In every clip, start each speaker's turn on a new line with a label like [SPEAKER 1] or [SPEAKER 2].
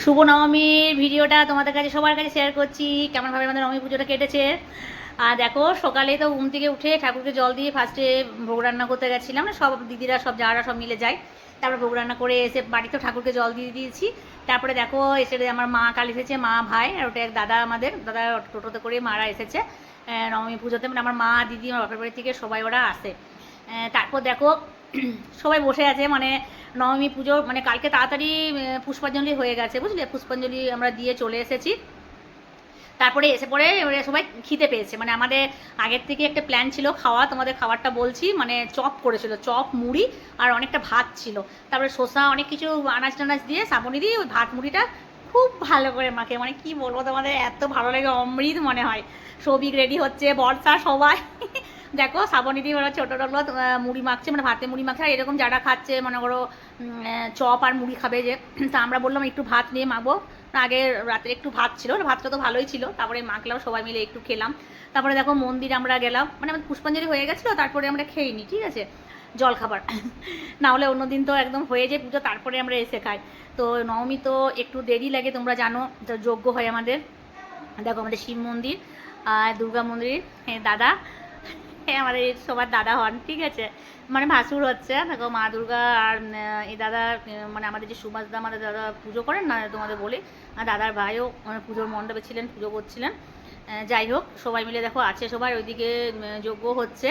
[SPEAKER 1] শুভ নবমীর ভিডিওটা তোমাদের কাছে সবার কাছে শেয়ার করছি, কেমনভাবে আমাদের নবমী পুজোটা কেটেছে। আর দেখো, সকালে তো ঘুম থেকে উঠে ঠাকুরকে জল দিয়ে ফার্স্টে ভোগ রান্না করতে গেছিলাম, না সব দিদিরা সব যারা সব মিলে যায়। তারপরে ভোগ রান্না করে এসে বাড়িতে ঠাকুরকে জল দিয়ে দিয়েছি। তারপরে দেখো এসে আমার মা কাল এসেছে, মা ভাই আর ওটা এক দাদা, আমাদের দাদা টোটোতে করে মারা এসেছে নবমী পুজোতে। মানে আমার মা দিদি আমার বাপের বাড়ি থেকে সবাই ওরা আসে। তারপর দেখো সবাই বসে আছে, মানে নবমী পুজো মানে কালকে তাড়াতাড়ি পুষ্পাঞ্জলি হয়ে গেছে, বুঝলে, পুষ্পাঞ্জলি আমরা দিয়ে চলে এসেছি। তারপরে এসে পরে সবাই খিদে পেয়েছে, মানে আমাদের আগের থেকে একটা প্ল্যান ছিল খাওয়া, তোমাদের খাবারটা বলছি, মানে চপ করেছিল, চপ মুড়ি আর অনেকটা ভাত ছিল। তারপরে শসা অনেক কিছু আনাজ টানাজ দিয়ে শ্রাবণী দিয়ে ওই ভাত মুড়িটা খুব ভালো করে মাখে, মানে কি বলবো তোমাদের, এত ভালো লাগে, অমৃত মনে হয়। সবিক রেডি হচ্ছে, বর্ষা সবাই দেখো শ্রাবণী দিয়ে ওরা ছোটো টোটো মুড়ি মাখছে, মানে ভাতে মুড়ি মাখছে। আর এরকম যারা খাচ্ছে মনে করো চপ আর মুড়ি খাবে যে, তা আমরা বললাম একটু ভাত নিয়ে মাখবো। আগে রাতে একটু ভাত ছিল, ভাতটা তো ভালোই ছিল, তারপরে মাখলাম সবাই মিলে একটু খেলাম। তারপরে দেখো মন্দির আমরা গেলাম, মানে আমাদের পুষ্পাঞ্জলি হয়ে গেছিলো, তারপরে আমরা খেইনি, ঠিক আছে, জল খাবার না হলে অন্যদিন তো একদম হয়ে যায় পুজো, তারপরে আমরা এসে খাই। তো নবমী তো একটু দেরি লাগে, তোমরা জানো, তো যজ্ঞ হয় আমাদের। দেখো আমাদের শিব মন্দির আর দুর্গা মন্দির, দাদা আমাদের সবার দাদা হন, ঠিক আছে, মানে ভাসুর হচ্ছে। দেখো মা দুর্গা আর এই দাদা, মানে আমাদের যে সুভাষদা আমাদের দাদা পুজো করেন না, তোমাদের বলি, আর দাদার ভাইও মানে পুজোর মণ্ডপে ছিলেন, পুজো করছিলেন। যাই হোক সবাই মিলে দেখো আছে, সবাই ওইদিকে যজ্ঞ হচ্ছে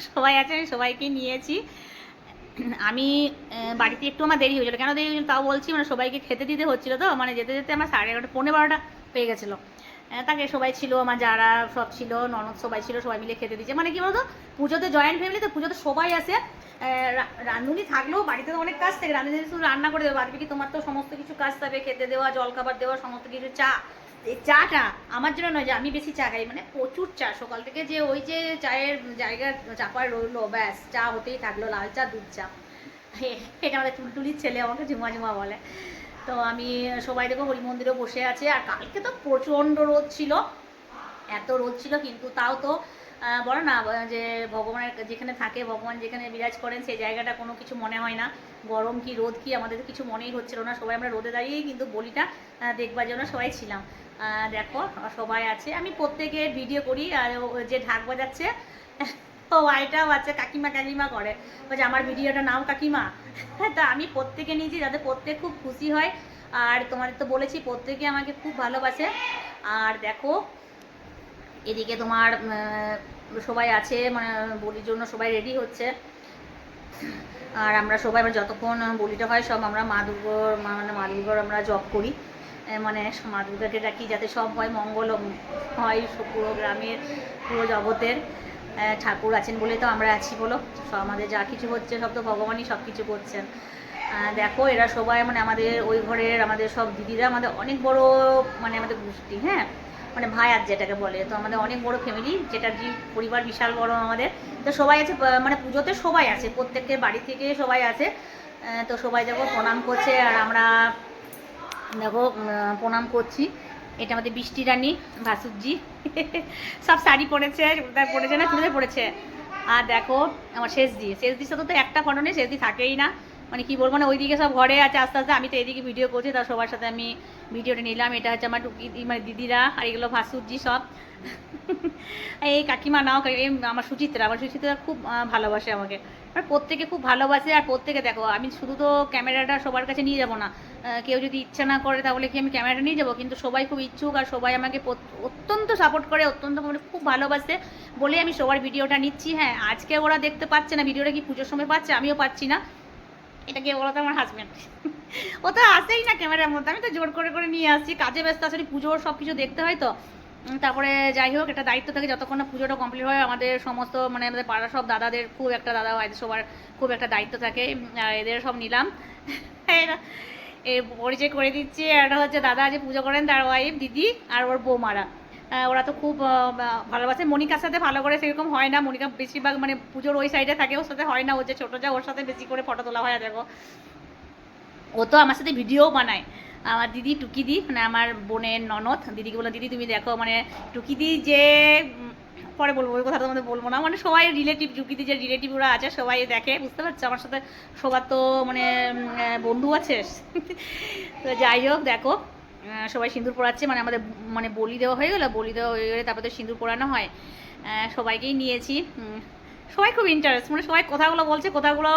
[SPEAKER 1] সবাই আছে, আমি সবাইকে নিয়েছি। আমি বাড়িতে একটু আমার দেরি হয়েছিল, কেন দেরি হয়েছিল তাও বলছি, মানে সবাইকে খেতে দিতে হচ্ছিলো, তো মানে যেতে যেতে আমার 11:30 12টা পেয়ে গেছিলো। তাকে সবাই ছিল, আমার যারা সব ছিল, ননদ সবাই ছিল, সবাই মিলে খেতে দিচ্ছে। মানে কি বলতো, পুজোতে জয়েন্ট ফ্যামিলি তো, পুজোতে সবাই আসে। রাঁধুনি থাকলেও বাড়িতে তো অনেক কাজ থাকে, রাঁধুনি শুধু রান্না করে দেবে, বাড়িতে কি তোমার তো সমস্ত কিছু কাজ থাকে, খেতে দেওয়া, জলখাবার দেওয়া, সমস্ত কিছু। চা, এই চাটা আমার জন্য নয় যে আমি বেশি চা খাই, মানে প্রচুর চা সকাল থেকে, যে ওই যে চায়ের জায়গা চাপায় রইলো, ব্যাস চা হতেই থাকলো, লাল চা, দুধ চা। এটা আমাদের টুলটুলির ছেলে আমাকে ঝুমা ঝুমা বলে। তো আমি সবাই দেখো হরি মন্দিরেও বসে আছে। আর কালকে তো প্রচণ্ড রোদ ছিল, এত রোদ ছিল, কিন্তু তাও তো বলো না যে ভগবানের যেখানে থাকে, ভগবান যেখানে বিরাজ করেন, সেই জায়গাটা কোনো কিছু মনে হয় না। গরম কি রোদ কি আমাদের কিছু মনেই হচ্ছিল না, সবাই আমরা রোদে দাঁড়িয়েই কিন্তু বলিটা দেখবার জন্য সবাই ছিলাম। দেখো সবাই আছে, আমি প্রত্যেকের ভিডিও করি। আর যে ঢাক বাজাচ্ছে ও আইটাও আছে, কাকিমা কাকিমা করে, বলছে আমার ভিডিওটা নাও কাকিমা। তা আমি প্রত্যেকে নিয়েছি যাতে প্রত্যেক খুব খুশি হয়। আর তোমাদের তো বলেছি প্রত্যেকে আমাকে খুব ভালোবাসে। আর দেখো এদিকে তোমার সবাই আছে, মানে বলির জন্য সবাই রেডি হচ্ছে। আর আমরা সবাই যতক্ষণ বলিটা হয় সব আমরা মা দুর্গার, মানে মা দুর্গার আমরা জপ করি, মানে মা দুর্গাকে ডাকি যাতে সব হয়, মঙ্গল হয় পুরো গ্রামের, পুরো জগতের। ঠাকুর আছেন বলে তো আমরা আছি, বলো, সব আমাদের যা কিছু হচ্ছে সব তো ভগবানই সব কিছু করছেন। দেখো এরা সবাই, মানে আমাদের ওই ঘরের আমাদের সব দিদিরা, আমাদের অনেক বড়, মানে আমাদের গোষ্ঠী, হ্যাঁ, মানে ভাই যেটাকে বলে, তো আমাদের অনেক বড় ফ্যামিলি, চ্যাটার্জি পরিবার বিশাল বড় আমাদের। তো সবাই আছে, মানে পুজোতে সবাই আছে, প্রত্যেকের বাড়ি থেকে সবাই আছে। তো সবাই দেখো প্রণাম করছে, আর আমরা দেখো প্রণাম করছি। এটা আমাদের বৃষ্টি রানী ভাসুরজি সব শাড়ি পরেছে, চুড়িদার পরেছে, না চুড়িদার পরেছে। আর দেখো আমার শেষদির সাথে তো একটা ফটো নেই, শেষদি থাকেই না, মানে কি বলবো, না ওইদিকে সব ঘরে আছে আস্তে আস্তে, আমি তো এদিকে ভিডিও করছি, তার সবার সাথে আমি ভিডিওটা নিলাম। এটা হচ্ছে আমার মানে দিদিরা, আর এগুলো ভাসুরজি সব এই কাকিমা নাও, আমার সুচিত্রা খুব ভালোবাসে আমাকে, আর প্রত্যেকে খুব ভালোবাসে। আর প্রত্যেকে দেখো, আমি শুধু তো ক্যামেরাটা সবার কাছে নিয়ে যাবো না, কেউ যদি ইচ্ছা না করে তাহলে কি আমি ক্যামেরাটা নিয়ে যাবো, কিন্তু সবাই খুব ইচ্ছুক, আর সবাই আমাকে অত্যন্ত সাপোর্ট করে, অত্যন্ত মানে খুব ভালোবাসে বলে আমি সবার ভিডিওটা নিচ্ছি। হ্যাঁ, আজকে ওরা দেখতে পাচ্ছে না ভিডিওটা, কি পুজোর সময় পাচ্ছে, আমিও পাচ্ছি না। এটা কে বলতো, আমার হাজব্যান্ড ও তো আসেই না ক্যামেরার মধ্যে, আমি তো জোর করে করে নিয়ে আসছি, কাজে ব্যস্ত আসলে পুজোর সব কিছু দেখতে হয় তো। তারপরে যাই হোক, একটা দায়িত্ব থাকে, যতক্ষণ না পুজোটা কমপ্লিট হয় আমাদের সমস্ত, মানে আমাদের পাড়ার সব দাদাদের খুব একটা, দাদা ভাইদের সবার খুব একটা দায়িত্ব থাকে, এদের সব নিলাম এর পরিচয় করে দিচ্ছি। একটা হচ্ছে দাদা যে পুজো করেন, তার ওয়াইফ দিদি, আর ওর বৌমারা, ওরা তো খুব ভালোবাসে। মনিকার সাথে ভালো করে সেরকম হয় না, মনিকা বেশিরভাগ মানে পুজোর ওই সাইডে থাকে, ওর সাথে হয় না, ও যে ছোটো যা, ওর সাথে বেশি করে ফটো তোলা হয়। দেখো ও তো আমার সাথে ভিডিও বানায়, আমার দিদি টুকিদি, মানে আমার বোনের ননদ, দিদিকে বললাম দিদি তুমি দেখো, মানে টুকিদি যে পরে বলবো, ওই কথা তোমাদের বলবো না। মানে সবাই রিলেটিভ, যুগিতে যে রিলেটিভ ওরা আছে সবাই দেখে, বুঝতে পারছো, আমার সাথে সবার তো মানে বন্ধু আছে। তো যাই হোক দেখো, সবাই সিঁদুর পরাচ্ছে, মানে আমাদের মানে বলি দেওয়া হয়ে গেলো, বলি দেওয়া হয়ে গেলে তারপরে তো সিঁদুর পরানো হয়। সবাইকেই নিয়েছি। সবাই খুব ইন্টারেস্ট, মানে সবাই কথাগুলো বলছে, কথাগুলো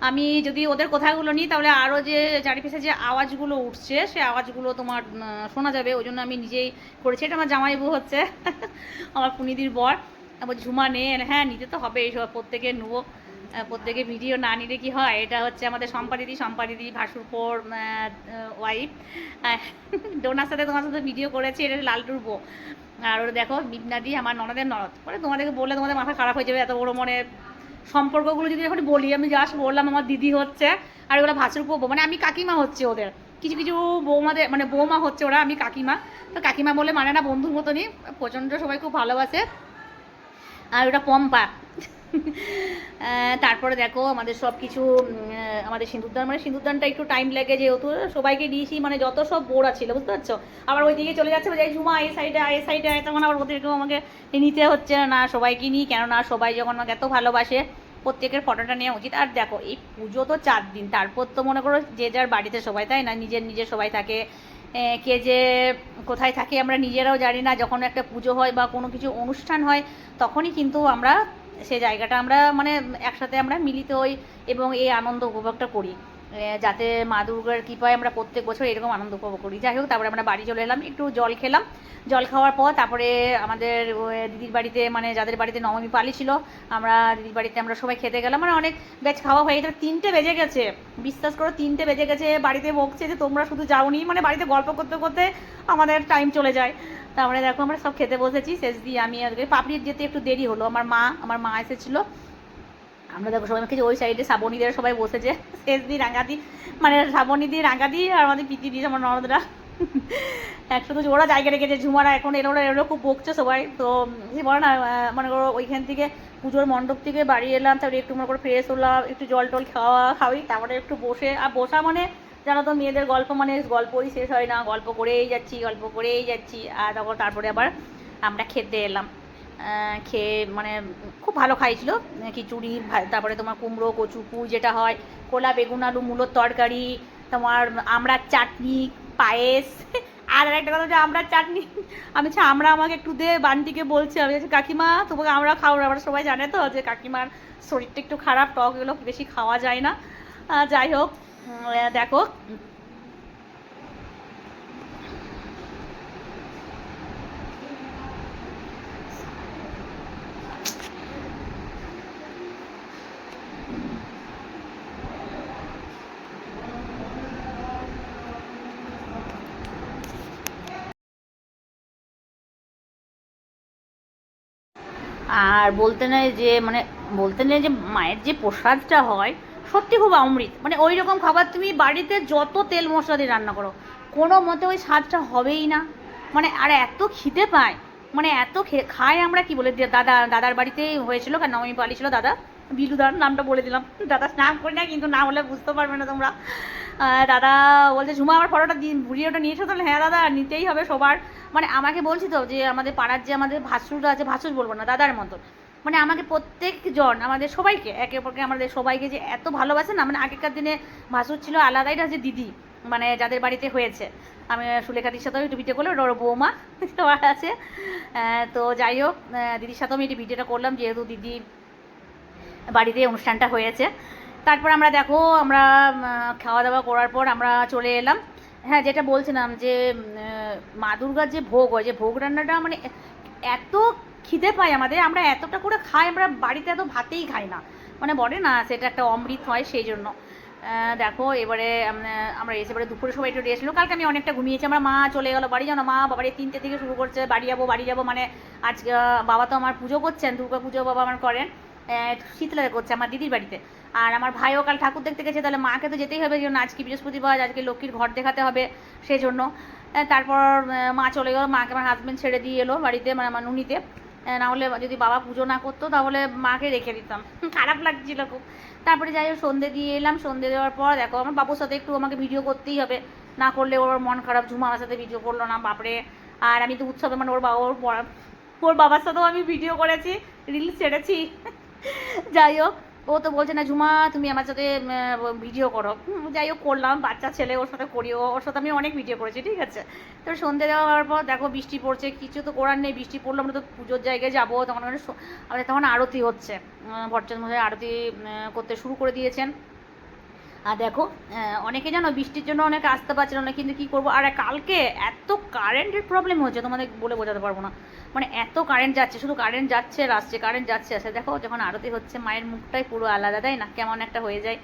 [SPEAKER 1] আমি যদি ওদের কথাগুলো নিই তাহলে আরও যে চারিপাশে যে আওয়াজগুলো উঠছে সে আওয়াজগুলো তোমার শোনা যাবে, ওই জন্য আমি নিজেই করেছি। এটা আমার জামাইবু হচ্ছে আমার পুনিদির বর, আবার ঝুমা নে, হ্যাঁ নিতে তো হবে, এইসব প্রত্যেকে নেবো, প্রত্যেকে ভিডিও না নিলে কি হয়। এটা হচ্ছে আমাদের সম্পাদিদি ভাসুরপোর ওয়াইফ, ডোনার সাথে তোমার সাথে ভিডিও করেছি, এটা লালটুর বউ। আর ওরা দেখো বিপনাদি আমার ননদের ননদ, মানে তোমাদেরকে বললে তোমাদের মাথা খারাপ হয়ে যাবে, এত বড় মানে সম্পর্কগুলো যদি এখন বলি। আমি জাস্ট বললাম আমার দিদি হচ্ছে, আর ওরা ভাসুরপো বউ, মানে আমি কাকিমা হচ্ছে ওদের, কিছু কিছু বৌমাদের মানে বৌমা হচ্ছে ওরা, আমি কাকিমা। তো কাকিমা বলে মানে না, বন্ধুর মতনই, প্রচণ্ড সবাই খুব ভালোবাসে। আর ওটা পম্পা। তারপরে দেখো আমাদের সব কিছু, আমাদের সিঁদুরদান, মানে সিঁদুরদানটা একটু টাইম লাগে, যেহেতু সবাইকে দিয়েছি, মানে যত সব বোরা ছিল, বুঝতে পারছো। আবার ওই দিকে চলে যাচ্ছে, যাই ঝুমা এই সাইডে তখন আবার ওদেরকেও আমাকে নিতে হচ্ছে না, সবাইকে নিই, কেননা সবাই যখন আমাকে এত ভালোবাসে প্রত্যেকের ফটোটা নেওয়া উচিত। আর দেখো এই পুজো তো 4 দিন, তারপর তো মনে করো যে যার বাড়িতে সবাই, তাই না, নিজের সবাই থাকে, কে যে কোথায় থাকে আমরা নিজেরাও জানি না। যখন একটা পুজো হয় বা কোনো কিছু অনুষ্ঠান হয় তখনই কিন্তু আমরা সে জায়গাটা আমরা মানে একসাথে আমরা মিলিত হই এবং এই আনন্দ উপভোগটা করি, যাতে মা দুর্গার কৃপায় আমরা প্রত্যেক বছর এরকম আনন্দ উপভোগ করি। যাই হোক, তারপরে আমরা বাড়ি চলে এলাম, একটু জল খেলাম, জল খাওয়ার পর তারপরে আমাদের দিদির বাড়িতে, মানে যাদের বাড়িতে নবমী পালি ছিল, আমরা দিদির বাড়িতে আমরা সবাই খেতে গেলাম, মানে অনেক ব্যাচ খাওয়া হয়ে গেছে, 3টে বেজে গেছে, বিশ্বাস করো 3টে বেজে গেছে। বাড়িতে বকছে যে তোমরা শুধু যাওনি, মানে বাড়িতে গল্প করতে করতে আমাদের টাইম চলে যায়। তারপরে দেখো আমরা সব খেতে বসেছি, শেষ দিয়ে আমি আজকে পাপড়ির যেতে একটু দেরি হলো, আমার মা এসেছিলো, আমরা দেখো সবাই খেয়েছি। ওই সাইডে শ্রাবণীদের সবাই বসেছে, শেষ দি রাঙ্গাদি, মানে শ্রাবণীদি রাঙ্গাদি আর আমাদের পিতি দিয়েছে আমার ননদরা একসাথে। ওরা জায়গা রেখেছে, ঝুমারা এখন এরা খুব বকছে সবাই। তো বলে না, মনে করো ওইখান থেকে পুজোর মণ্ডপ থেকে বাড়ি এলাম, তারপরে একটু মনে করো ফ্রেশ হলাম, একটু জল টল খাওয়াই, তারপরে একটু বসে, আর বসা মানে জানো তো মেয়েদের গল্প মানে গল্পই শেষ হয় না, গল্প করেই যাচ্ছি। আর তখন তারপরে আবার আমরা খেতে এলাম, খেয়ে মানে খুব ভালো খাইছিল, খিচুড়ি, তারপরে তোমার কুমড়ো কচু পুঁই যেটা হয়, কোলা বেগুন আলু মূলোর তরকারি, তোমার আমড়ার চাটনি, পায়েস। আর একটা কথা হচ্ছে আমড়ার চাটনি, আমি আমরা আমাকে একটু দে, বান্টিকে বলছি, আমি কাকিমা তোমাকে আমরা খাও না, আমরা সবাই জানে তো যে কাকিমার শরীরটা একটু খারাপ, টক এগুলো বেশি খাওয়া যায় না। যাই হোক দেখো আর বলতে নেই যে মায়ের যে প্রসাদটা হয় সত্যি খুব অমৃত, মানে ওই রকম খাবার তুমি বাড়িতে যত তেল মশলা দিয়ে রান্না করো কোনো মতে ওই স্বাদটা হবেই না। মানে আর এত খিদে পায়, মানে এত খায় আমরা কি বলে, দাদার বাড়িতেই হয়েছিল, কারণ নবমী পালি ছিল দাদা, বিলুদার নামটা বলে দিলাম, দাদা স্নান করি না কিন্তু, না হলে বুঝতে পারবে না তোমরা। দাদা বলছে ঝুমা আমার ফটোটা ভিডিওটা নিয়েছো, তাহলে হ্যাঁ দাদা নিতেই হবে সবার। মানে আমাকে বলছি তো যে আমাদের পাড়ার যে আমাদের ভাসুর আছে, ভাসুর বলবো না, দাদার মতো, মানে আমাকে প্রত্যেকজন আমাদের সবাইকে একে অপরকে আমাদের সবাইকে যে এত ভালোবাসে না। মানে আগেকার দিনে ভাসুর ছিল আলাদাই, হচ্ছে দিদি, মানে যাদের বাড়িতে হয়েছে, আমি সুলেখাদির সাথেও একটু ভিডিও করলাম, ওর বৌমা সবার আছে। তো যাই হোক দিদির সাথেও আমি একটু ভিডিওটা করলাম, যেহেতু দিদি বাড়িতে অনুষ্ঠানটা হয়েছে। তারপর আমরা দেখো আমরা খাওয়া দাওয়া করার পর আমরা চলে এলাম। হ্যাঁ, যেটা বলছিলাম যে মা দুর্গার যে ভোগ হয়, যে ভোগ রান্নাটা মানে এত খিদে পাই আমাদের, আমরা এতটা করে খাই, আমরা বাড়িতে এত ভাতেই খাই না, মানে বলে না সেটা একটা অমৃত হয়, সেই জন্য। দেখো এবারে আমরা এসে এবারে দুপুরে সবাই একটু রেস্ট নিল, কালকে আমি অনেকটা ঘুমিয়েছি। আমরা মা চলে গেলো বাড়ি, জানো মা বাবারে 3টে থেকে শুরু করছে বাড়ি যাবো, মানে আজকে বাবা তো আমার পুজো করছেন, দুর্গা পুজো বাবা আমার করেন, শীতলাতে করছে আমার দিদির বাড়িতে। আর আমার ভাইও কাল ঠাকুর দেখতে গেছে, তাহলে মাকে তো যেতেই হবে, কারণ আজকে বৃহস্পতিবার, আজকে লক্ষ্মীর ঘর দেখাতে হবে, সেই জন্য। তারপর মা চলে গেলো, মাকে আমার হাজব্যান্ড ছেড়ে দিয়ে এলো বাড়িতে, মানে আমার নুনিতে। না হলে যদি বাবা পুজো না করতো তাহলে মাকে রেখে দিতাম, খারাপ লাগছিল খুব। তারপরে যাই হোক সন্ধে দিয়ে এলাম, সন্ধে দেওয়ার পর দেখো আমার বাবুর সাথে একটু আমাকে ভিডিও করতেই হবে, না করলে ওর মন খারাপ, ঝুমা আমার সাথে ভিডিও করলো না, বাপরে। আর আমি তো উৎসবে মানে ওর ওর বাবার সাথেও আমি ভিডিও করেছি, রিলস ছেড়েছি। যাই হোক, ও তো বলছে না ঝুমা তুমি আমার সাথে ভিডিও করো। যাই হোক করলাম, বাচ্চা ছেলে, ওর সাথে করি, ওর সাথে আমি অনেক ভিডিও করেছি, ঠিক আছে। তো সন্ধ্যে দেওয়ার পর দেখো বৃষ্টি পড়ছে, কিছু তো করার নেই, বৃষ্টি পড়লো, আমরা তো পুজোর জায়গায় যাবো, তখন আমাদের তখন আরতি হচ্ছে, ভট্টাচার্য মশাই আরতি করতে শুরু করে দিয়েছেন। আর দেখো অনেকে জানো বৃষ্টির জন্য অনেকে আসতে পারছিল না, কিন্তু কী করবো। আর কালকে এত কারেন্টের প্রবলেম হচ্ছে তোমাদের বলে বোঝাতে পারবো না, মানে এত কারেন্ট যাচ্ছে, শুধু কারেন্ট যাচ্ছে আর আসছে, কারেন্ট যাচ্ছে আসে। দেখো যখন আরতি হচ্ছে মায়ের মুখটাই পুরো আলাদা, তাই না, কেমন একটা হয়ে যায়।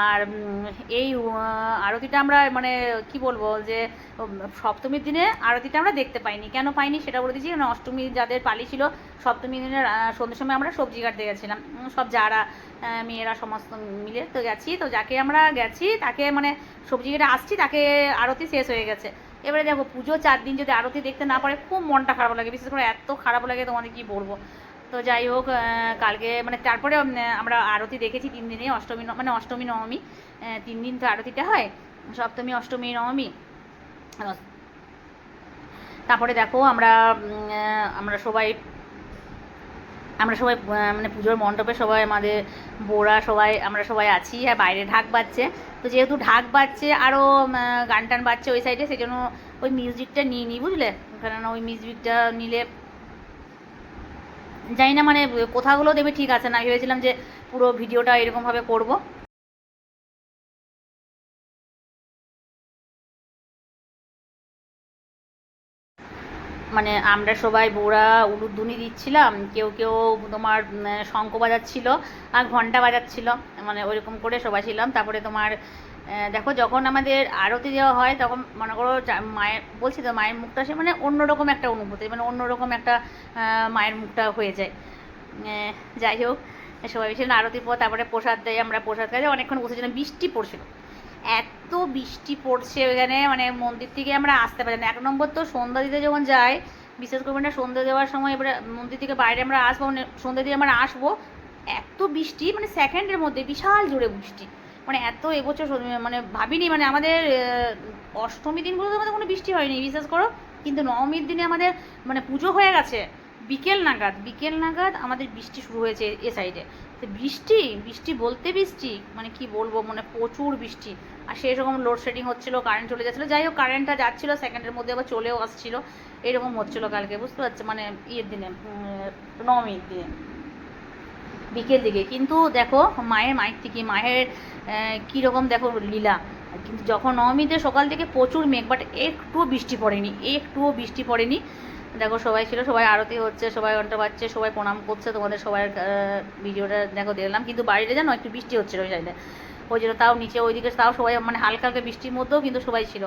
[SPEAKER 1] আর এই আরতিটা আমরা মানে কি বলবো যে সপ্তমীর দিনে আরতিটা আমরা দেখতে পাইনি, কেন পাইনি সেটা বলে দিচ্ছি। কারণ অষ্টমী যাদের পালি ছিল, সপ্তমীর দিনের সন্ধ্যের সময় আমরা সবজি কাটতে গেছিলাম, সব যারা মেয়েরা সমস্ত মিলে তো গেছি, তো যাকে আমরা গেছি তাকে মানে সবজি কেটে আসছি, তাকে আরতি শেষ হয়ে গেছে। এবারে দেখো পুজো 4 দিন যদি আরতি দেখতে না পারে, খুব মনটা খারাপ লাগে, বিশেষ করে এত খারাপ লাগে তোমাদের কি বলবো। তো যাই হোক কালকে মানে তারপরে আমরা আরতি দেখেছি 3 দিনে, অষ্টমী মানে অষ্টমী নবমী 3 দিন তো আরতিটা হয়, সপ্তমী অষ্টমী নবমী। তারপরে দেখো আমরা আমরা সবাই মানে পুজোর মণ্ডপে সবাই আমাদের বোরা সবাই আমরা সবাই আছি, আর বাইরে ঢাক বাজছে। তো যেহেতু ঢাক বাজছে আরও গান টান বাজছে ওই সাইডে, সেই জন্য ওই মিউজিকটা নিয়ে নিই, বুঝলে, কারণ ওই মিউজিকটা নিলে জানি না মানে কোথাগুলো দেবে ঠিক আছে না, ভেবেছিলাম যে পুরো ভিডিওটা এরকমভাবে করব। মানে আমরা সবাই বোরা উলুধ্বনি দিচ্ছিলাম, কেউ কেউ তোমার শঙ্খ বাজাচ্ছিল আর ঘন্টা বাজাচ্ছিল, মানে ওইরকম করে সবাই ছিলাম। তারপরে তোমার দেখো যখন আমাদের আরতি দেওয়া হয় তখন মনে করো মায়ের বলছি তো মায়ের মুখটা সে মানে অন্যরকম একটা অনুভূতি, মানে অন্যরকম একটা মায়ের মুখটা হয়ে যায়। যাই হোক সবাই ছিলেন আরতির পর, তারপরে প্রসাদ দেয়, আমরা প্রসাদ খাই, অনেকক্ষণ বসেছিলাম, বৃষ্টি পড়ছিল, এত বৃষ্টি পড়ছে ওখানে, মানে মন্দির থেকে আমরা আসতে পারি না। 1 নম্বর তো সন্ধ্যা দিতে যখন যাই, বিশেষ করে না সন্ধ্যা দেওয়ার সময়, এবারে মন্দির থেকে বাইরে আমরা আসবো, মানে সন্ধ্যা দিয়ে আমরা আসবো, এত বৃষ্টি, মানে সেকেন্ডের মধ্যে বিশাল জোরে বৃষ্টি, মানে এত এবছর মানে ভাবিনি, মানে আমাদের অষ্টমী দিনগুলোতে আমাদের কোনো বৃষ্টি হয়নি বিশ্বাস করো, কিন্তু নবমীর দিনে আমাদের মানে পুজো হয়ে গেছে, বিকেল নাগাদ আমাদের বৃষ্টি শুরু হয়েছে এ সাইডে। তো বৃষ্টি বলতে বৃষ্টি মানে কি বলবো, মানে প্রচুর বৃষ্টি। আর সেই রকম লোডশেডিং হচ্ছিলো, কারেন্ট চলে যাচ্ছিলো, যাই হোক কারেন্টটা যাচ্ছিলো সেকেন্ডের মধ্যে, আবার চলেও আসছিলো, এরকম হচ্ছিলো কালকে, বুঝতে পারছো, মানে ইয়ের দিনে নবমীর দিনে বিকেল দিকে। কিন্তু দেখো মায়ের থেকে মায়ের কীরকম দেখো লীলা, কিন্তু যখন নবমীতে সকাল থেকে প্রচুর মেঘ, বাট একটুও বৃষ্টি পড়েনি। দেখো সবাই ছিল, সবাই আরতি হচ্ছে, সবাই ঘন্টা বাজছে, সবাই প্রণাম করছে, তোমাদের সবার ভিডিওটা দেখো দেখলাম। কিন্তু বাইরে জানো একটু বৃষ্টি হচ্ছিলো ওই সাইডে, ওই জন্য তাও নিচে ওইদিকে তাও সবাই মানে হালকা হালকা বৃষ্টির মধ্যেও কিন্তু সবাই ছিল,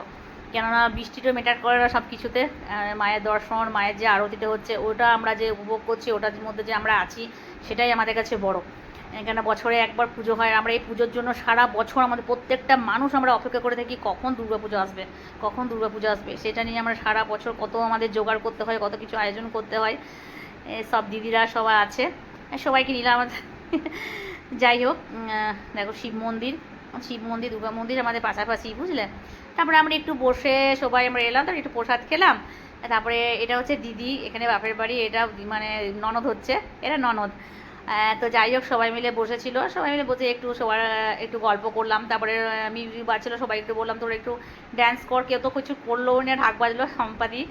[SPEAKER 1] কেননা বৃষ্টিটা মেটার করে না সব কিছুতে। মায়ের দর্শন, মায়ের যে আরতিটা হচ্ছে ওটা আমরা যে উপভোগ করছি, ওটার মধ্যে যে আমরা আছি সেটাই আমাদের কাছে বড়। কেন বছরে একবার পুজো হয়, আমরা এই পুজোর জন্য সারা বছর আমাদের প্রত্যেকটা মানুষ আমরা অপেক্ষা করে থাকি কখন দুর্গাপুজো আসবে, সেটা নিয়ে আমরা সারা বছর কত আমাদের জোগাড় করতে হয়, কত কিছু আয়োজন করতে হয়, সব দিদিরা সবাই আছে, সবাইকে নিলাম আমাদের। যাই হোক দেখো শিব মন্দির দুর্গা মন্দির আমাদের পাশাপাশি, বুঝলে। তারপরে আমরা একটু বসে সবাই আমরা এলাম, তারপরে একটু প্রসাদ খেলাম। তারপরে এটা হচ্ছে দিদি, এখানে বাপের বাড়ি, এটা মানে ননদ হচ্ছে, এটা ননদ। তো যাই হোক সবাই মিলে বসেছিল, সবাই মিলে বসে একটু সবার একটু গল্প করলাম। তারপরে মিউজিক বাজছিল, সবাই একটু বললাম তোরা একটু ড্যান্স কর, কেউ তো কিছু করলো না, ঢাক বাজলো সম্পাদি,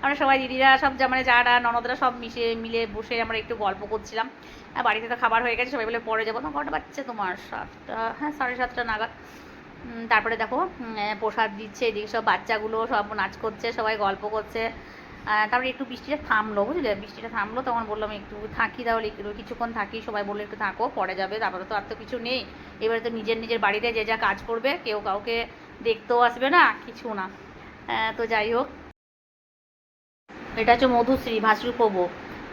[SPEAKER 1] আমরা সবাই দিদিরা সব মানে যারা ননদরা সব মিলে বসে আমরা একটু গল্প করছিলাম। বাড়িতে তো খাবার হয়ে গেছে, সবাই মিলে পরে যাবো, তখন কটা বাজছে তোমার 7টা, হ্যাঁ 7:30 নাগাদ। তারপরে দেখো প্রসাদ দিচ্ছে, এদিকে সব বাচ্চাগুলো সব নাচ করছে, সবাই গল্প করছে। তারপরে একটু বৃষ্টিটা থামলো, বুঝলে, তখন বললাম একটু থাকি, তাহলে একটু কিছুক্ষণ থাকি, সবাই বললো একটু থাকো পরে যাবে, তারপরে তো আর তো কিছু নেই, এবারে তো নিজের বাড়িতে যে যা কাজ করবে, কেউ কাউকে দেখতেও আসবে না, কিছু না। তো যাই হোক এটা হচ্ছে মধুশ্রী ভাসরূপ বউ,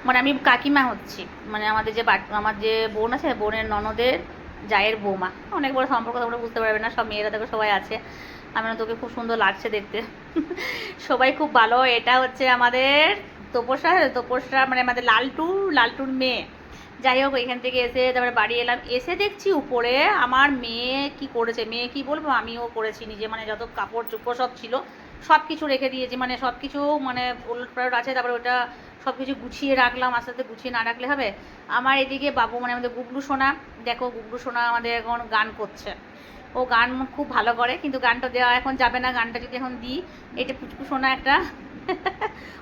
[SPEAKER 1] মানে আমি কাকিমা হচ্ছি, মানে আমার যে বোন আছে, বোনের ননদের জায়ের বৌমা, অনেক বড় সম্পর্ক, তোমরা বুঝতে পারবে না, সব মেয়েরা দেখো সবাই আছে। আমি তোকে খুব সুন্দর লাগছে দেখতে, সবাই খুব ভালো। এটা হচ্ছে আমাদের তপস্যা মানে আমাদের লালটুর মেয়ে। যাই হোক এখান থেকে এসে তারপরে বাড়ি এলাম, এসে দেখছি উপরে আমার মেয়ে কি করেছে, মেয়ে কি বলবো, আমিও করেছি নিজে, মানে যত কাপড় চোপড় সব ছিল সব কিছু রেখে দিয়েছি, মানে সব কিছু মানে ওলট পালট আছে, তারপরে ওটা সব কিছু গুছিয়ে রাখলাম, আস্তে আস্তে গুছিয়ে না রাখলে হবে। আমার এদিকে বাবু মানে আমাদের গুবলু সোনা, দেখো গুবলু সোনা আমাদের এখন গান করছে। ও গান খুব ভালো করে, কিন্তু গানটা দেওয়া এখন যাবে না, গানটা যদি এখন দিই, এটা পুচকু সোনা একটা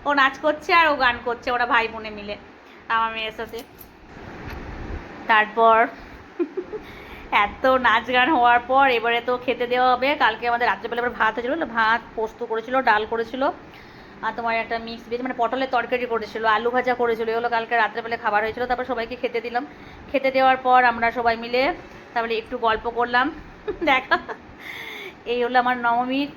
[SPEAKER 1] ও নাচ করছে আর ও গান করছে, ওরা ভাই বোনে মিলে আমার মেয়ের সাথে। তারপর এত নাচ গান হওয়ার পর এবারে তো খেতে দেওয়া হবে। কালকে আমাদের রাত্রেবেলা এবার ভাত হয়েছিল, ভাত পোস্ত করেছিল, ডাল করেছিল, আর তোমার একটা মিক্স ভেজ মানে পটলের তরকারি করেছিল, আলু ভাজা করেছিল, এগুলো কালকে রাত্রেবেলা খাবার হয়েছিল। তারপর সবাইকে খেতে দিলাম। খেতে দেওয়ার পর আমরা সবাই মিলে তারপরে একটু গল্প করলাম। দেখা এই হলো আমার নবমীর